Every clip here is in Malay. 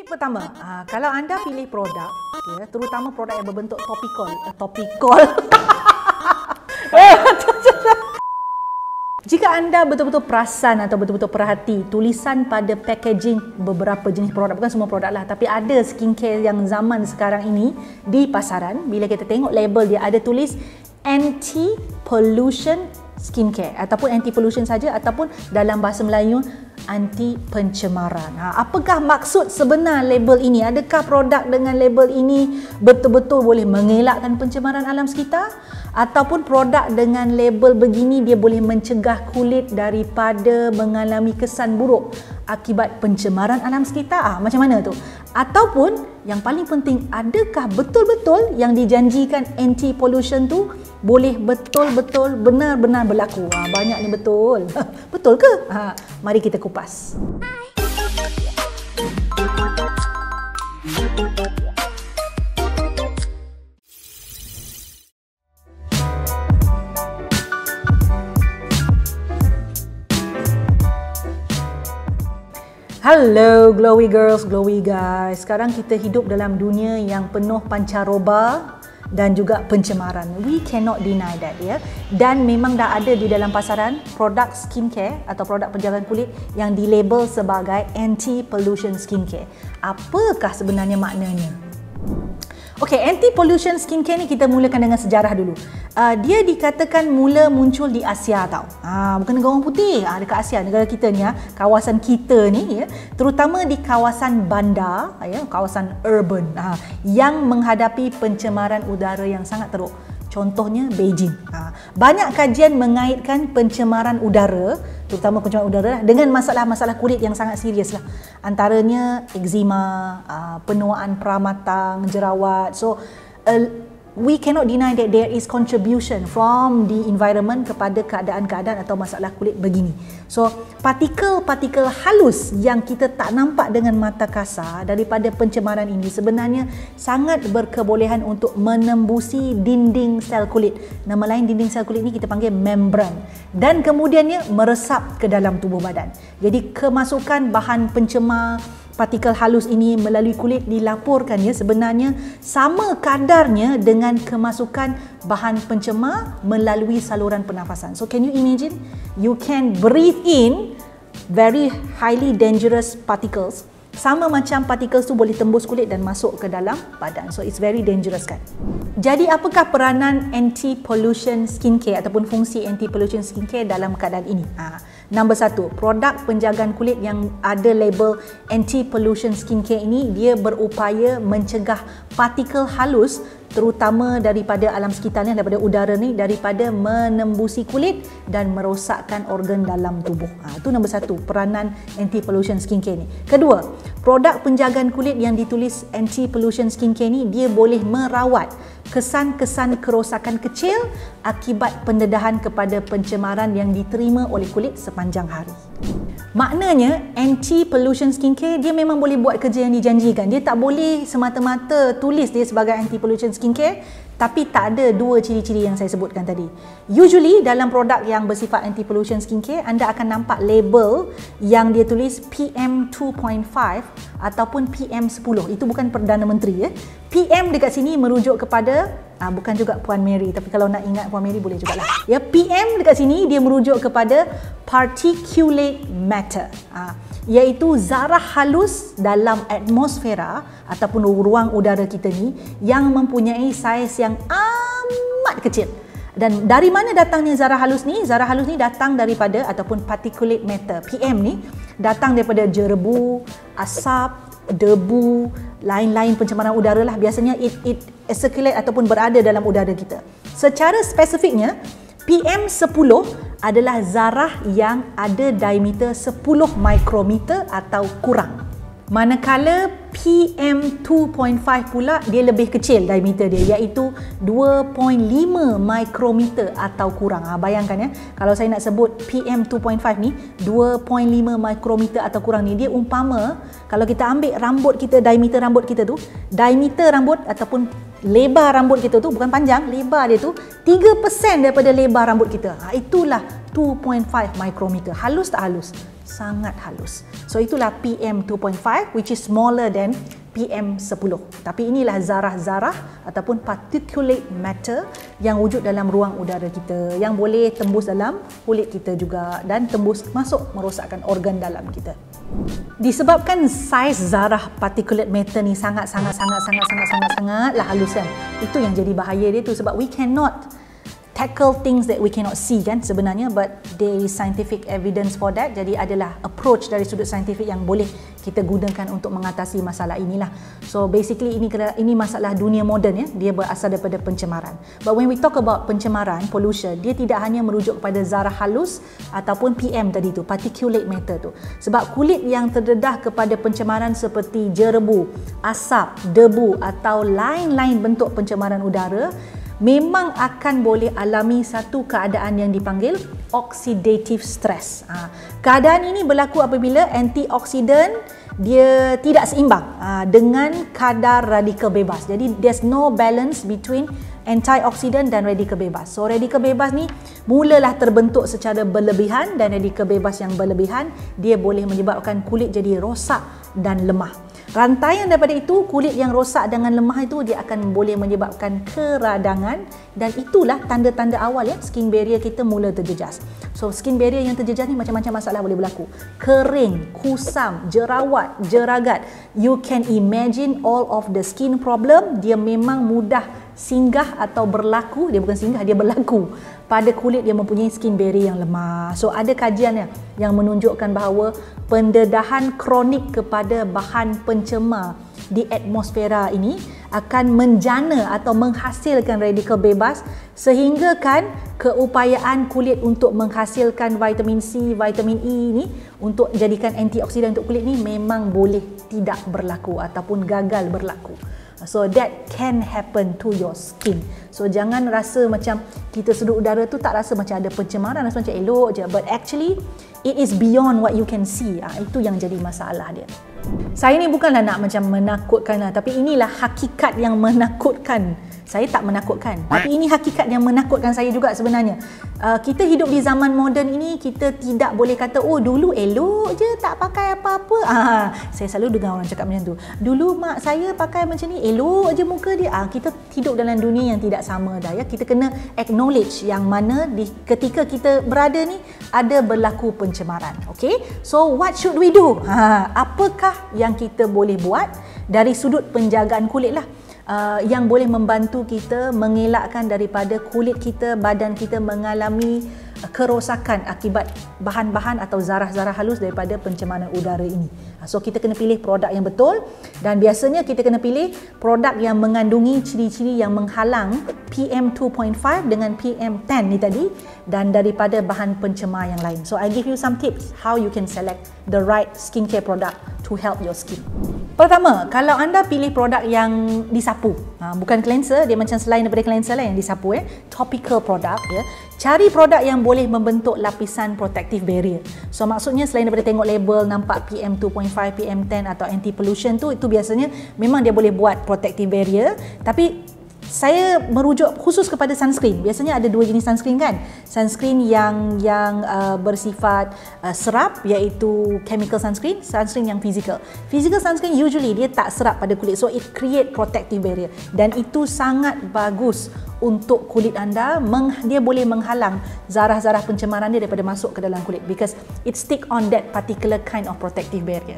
Tip pertama, kalau anda pilih produk, terutama produk yang berbentuk jika anda betul-betul perasan atau betul-betul perhati tulisan pada packaging beberapa jenis produk, bukan semua produk lah, tapi ada skincare yang zaman sekarang ini di pasaran, bila kita tengok label dia ada tulis anti-pollution skincare ataupun anti-pollution saja ataupun dalam bahasa Melayu anti pencemaran. Apakah maksud sebenar label ini? Adakah produk dengan label ini betul-betul boleh mengelakkan pencemaran alam sekitar? Ataupun produk dengan label begini dia boleh mencegah kulit daripada mengalami kesan buruk akibat pencemaran alam sekitar? Macam mana tu? Ataupun yang paling penting, adakah betul-betul yang dijanjikan anti-pollution tu boleh betul-betul benar-benar berlaku? Banyak ni betul. Betul ke? Mari kita kupas. Hello glowy girls, glowy guys. Sekarang kita hidup dalam dunia yang penuh pancaroba dan juga pencemaran. We cannot deny that, ya. Dan memang dah ada di dalam pasaran produk skincare atau produk penjagaan kulit yang dilabel sebagai anti-pollution skincare. Apakah sebenarnya maknanya? Okey, anti-pollution skincare ni kita mulakan dengan sejarah dulu. Dia dikatakan mula muncul di Asia tau. Bukan negara orang putih, dekat Asia, negara kita ni, kawasan kita ni, ya, terutama di kawasan bandar, ya, kawasan urban, yang menghadapi pencemaran udara yang sangat teruk. Contohnya Beijing. Banyak kajian mengaitkan pencemaran udara, terutama pencemaran udara dengan masalah-masalah kulit yang sangat serius lah. Antaranya eczema, penuaan peramatang, jerawat. So we cannot deny that there is contribution from the environment kepada keadaan-keadaan atau masalah kulit begini. So, partikel-partikel halus yang kita tak nampak dengan mata kasar daripada pencemaran ini sebenarnya sangat berkebolehan untuk menembusi dinding sel kulit. Nama lain dinding sel kulit ni kita panggil membran. Dan kemudiannya meresap ke dalam tubuh badan. Jadi, kemasukan bahan pencemar partikel halus ini melalui kulit dilaporkan, ya, sebenarnya sama kadarnya dengan kemasukan bahan pencemar melalui saluran pernafasan. So can you imagine? You can breathe in very highly dangerous particles. Sama macam particles tu boleh tembus kulit dan masuk ke dalam badan. So it's very dangerous, kan? Jadi apakah peranan anti-pollution skincare ataupun fungsi anti-pollution skincare dalam keadaan ini? Nombor satu, produk penjagaan kulit yang ada label anti-pollution skincare ini, dia berupaya mencegah partikel halus terutama daripada alam sekitarnya, daripada udara ni, daripada menembusi kulit dan merosakkan organ dalam tubuh. Itu nombor satu, peranan anti-pollution skincare ni. Kedua, produk penjagaan kulit yang ditulis anti-pollution skincare ni, dia boleh merawat kesan-kesan kerosakan kecil akibat pendedahan kepada pencemaran yang diterima oleh kulit sepanjang hari. Maknanya anti-pollution skincare dia memang boleh buat kerja yang dijanjikan. Dia tak boleh semata-mata tulis dia sebagai anti-pollution skincare tapi tak ada dua ciri-ciri yang saya sebutkan tadi. Usually dalam produk yang bersifat anti-pollution skincare, anda akan nampak label yang dia tulis PM2.5 ataupun PM10. Itu bukan Perdana Menteri, ya. PM dekat sini merujuk kepada bukan juga Puan Mary, tapi kalau nak ingat Puan Mary boleh jugalah. Ya, PM dekat sini dia merujuk kepada particulate matter. Iaitu zarah halus dalam atmosfera ataupun ruang udara kita ni yang mempunyai saiz yang amat kecil. Dan dari mana datangnya zarah halus ni? Zarah halus ni datang daripada ataupun particulate matter. PM ni datang daripada jerebu, asap, debu, lain-lain pencemaran udara lah. Biasanya it circulate ataupun berada dalam udara kita. Secara spesifiknya, PM10 adalah zarah yang ada diameter 10 mikrometer atau kurang. Manakala PM2.5 pula dia lebih kecil diameter dia, iaitu 2.5 mikrometer atau kurang. Bayangkan, ya, kalau saya nak sebut PM2.5 ni 2.5 mikrometer atau kurang ni, dia umpama kalau kita ambil rambut kita, diameter rambut kita tu, diameter rambut ataupun lebar rambut kita tu, bukan panjang, lebar dia tu 3% daripada lebar rambut kita. Itulah 2.5 mikrometer. Halus tak halus? sangat halus. So itulah PM 2.5 which is smaller than PM 10. Tapi inilah zarah-zarah ataupun particulate matter yang wujud dalam ruang udara kita, yang boleh tembus dalam kulit kita juga dan tembus masuk merosakkan organ dalam kita. Disebabkan saiz zarah particulate matter ni sangatlah halus kan. Itu yang jadi bahaya dia tu, sebab we cannot tackle things that we cannot see kan sebenarnya, but there is scientific evidence for that. Jadi adalah approach dari sudut saintifik yang boleh kita gunakan untuk mengatasi masalah inilah. So basically ini masalah dunia moden ya, dia berasal daripada pencemaran. But when we talk about pencemaran, pollution, dia tidak hanya merujuk kepada zarah halus ataupun PM tadi tu, particulate matter tu. Sebab kulit yang terdedah kepada pencemaran seperti jerebu, asap, debu atau lain-lain bentuk pencemaran udara memang akan boleh alami satu keadaan yang dipanggil oxidative stress. Keadaan ini berlaku apabila antioksidan dia tidak seimbang dengan kadar radikal bebas. Jadi there's no balance between antioksidan dan radikal bebas. So radikal bebas ni mulalah terbentuk secara berlebihan, dan radikal bebas yang berlebihan dia boleh menyebabkan kulit jadi rosak dan lemah. Rantaian daripada itu, kulit yang rosak dengan lemah itu dia akan boleh menyebabkan keradangan, dan itulah tanda-tanda awal ya skin barrier kita mula terjejas. So skin barrier yang terjejas ni macam-macam masalah boleh berlaku. Kering, kusam, jerawat, jeragat. You can imagine all of the skin problem, dia memang mudah singgah atau berlaku, dia bukan singgah, dia berlaku pada kulit yang mempunyai skin barrier yang lemah. So ada kajian yang menunjukkan bahawa pendedahan kronik kepada bahan pencemar di atmosfera ini akan menjana atau menghasilkan radikal bebas, sehingga kan keupayaan kulit untuk menghasilkan vitamin C, vitamin E ni untuk jadikan antioksidan untuk kulit ni memang boleh tidak berlaku ataupun gagal berlaku. So that can happen to your skin. So jangan rasa macam kita sedut udara tu tak rasa macam ada pencemaran, rasa macam elok je, but actually it is beyond what you can see. Itu yang jadi masalah dia. Saya ni bukanlah nak macam menakutkan lah, tapi inilah hakikat yang menakutkan. Saya tak menakutkan, tapi ini hakikat yang menakutkan saya juga sebenarnya. Kita hidup di zaman moden ini, kita tidak boleh kata oh dulu elok je tak pakai apa-apa. Saya selalu dengar orang cakap macam tu. Dulu mak saya pakai macam ni, elok je muka dia. Kita hidup dalam dunia yang tidak sama dah ya. Kita kena acknowledge yang mana ketika kita berada ni ada berlaku pencemaran. Okay, so what should we do? Apakah yang kita boleh buat dari sudut penjagaan kulit lah, yang boleh membantu kita mengelakkan daripada kulit kita, badan kita mengalami kerosakan akibat bahan-bahan atau zarah-zarah halus daripada pencemaran udara ini. So kita kena pilih produk yang betul, dan biasanya kita kena pilih produk yang mengandungi ciri-ciri yang menghalang PM 2.5 dengan PM 10 ni tadi, dan daripada bahan pencemar yang lain. So I give you some tips how you can select the right skincare product to help your skin. Pertama, kalau anda pilih produk yang disapu, bukan cleanser, dia macam selain daripada cleanser lah yang disapu topical product ya. Cari produk yang boleh membentuk lapisan protective barrier. So maksudnya selain daripada tengok label nampak PM 2.5, PM 10 atau anti pollution tu, itu biasanya memang dia boleh buat protective barrier, tapi saya merujuk khusus kepada sunscreen. Biasanya ada dua jenis sunscreen kan. Sunscreen yang bersifat serap, iaitu chemical sunscreen, sunscreen yang physical. Physical sunscreen usually dia tak serap pada kulit, so it create protective barrier, dan itu sangat bagus untuk kulit anda. Dia boleh menghalang zarah-zarah pencemaran dia daripada masuk ke dalam kulit, because it stick on that particular kind of protective barrier.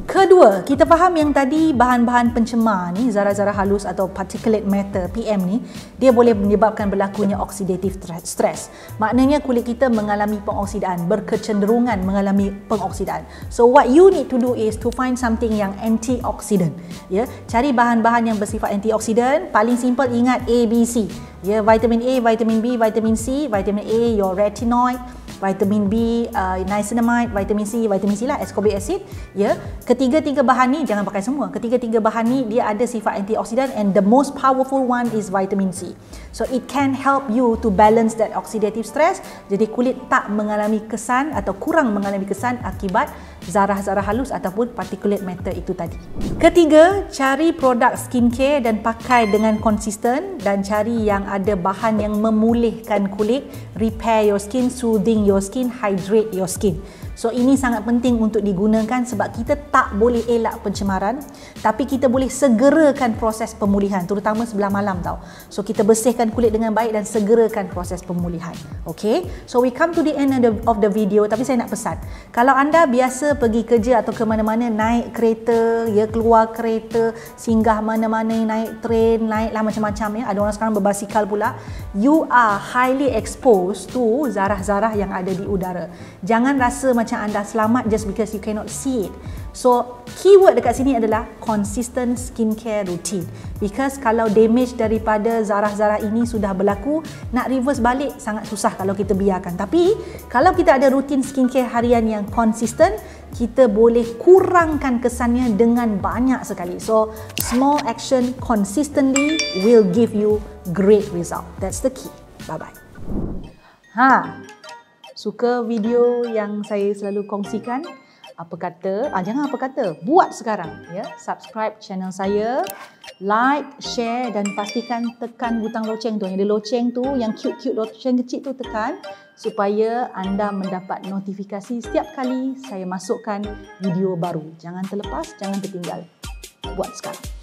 Kedua, kita faham yang tadi bahan-bahan pencemar ni, zarah-zarah halus atau particulate matter PM ni, dia boleh menyebabkan berlakunya oxidative stress. Maknanya kulit kita mengalami pengoksidaan, berkecenderungan mengalami pengoksidaan. So what you need to do is to find something yang antioxidant. Ya, cari bahan-bahan yang bersifat antioksidan. Paling simple ingat A, B, C. Ya, vitamin A, vitamin B, vitamin C. Vitamin A your retinoid, vitamin B niacinamide, vitamin C lah ascorbic acid ya. Ketiga-tiga bahan ni jangan pakai semua. Ketiga-tiga bahan ni dia ada sifat antioksidan, and the most powerful one is vitamin C. So it can help you to balance that oxidative stress. Jadi kulit tak mengalami kesan atau kurang mengalami kesan akibat zarah-zarah halus ataupun particulate matter itu tadi. Ketiga, cari produk skincare dan pakai dengan konsisten, dan cari yang ada bahan yang memulihkan kulit, repair your skin, soothing your skin, hydrate your skin. So ini sangat penting untuk digunakan sebab kita tak boleh elak pencemaran, tapi kita boleh segerakan proses pemulihan, terutama sebelah malam tau. So kita bersihkan kulit dengan baik dan segerakan proses pemulihan. Okay, so we come to the end of the video, tapi saya nak pesan, kalau anda biasa pergi kerja atau ke mana-mana naik kereta, ya, keluar kereta, singgah mana-mana, naik train, naiklah macam-macam, ya, ada orang sekarang berbasikal pula, you are highly exposed to zarah-zarah yang ada di udara. Jangan rasa macam anda selamat just because you cannot see it. So keyword dekat sini adalah consistent skincare routine, because kalau damage daripada zarah-zarah ini sudah berlaku, nak reverse balik sangat susah kalau kita biarkan. Tapi kalau kita ada rutin skincare harian yang konsisten, kita boleh kurangkan kesannya dengan banyak sekali. So small action consistently will give you great result. That's the key. Bye bye. Suka video yang saya selalu kongsikan? Apa kata? Jangan apa kata, buat sekarang, ya. Subscribe channel saya, like, share dan pastikan tekan butang loceng tu. Yang ada loceng tu, yang cute-cute loceng kecil tu, tekan supaya anda mendapat notifikasi setiap kali saya masukkan video baru. Jangan terlepas, jangan tertinggal. Buat sekarang.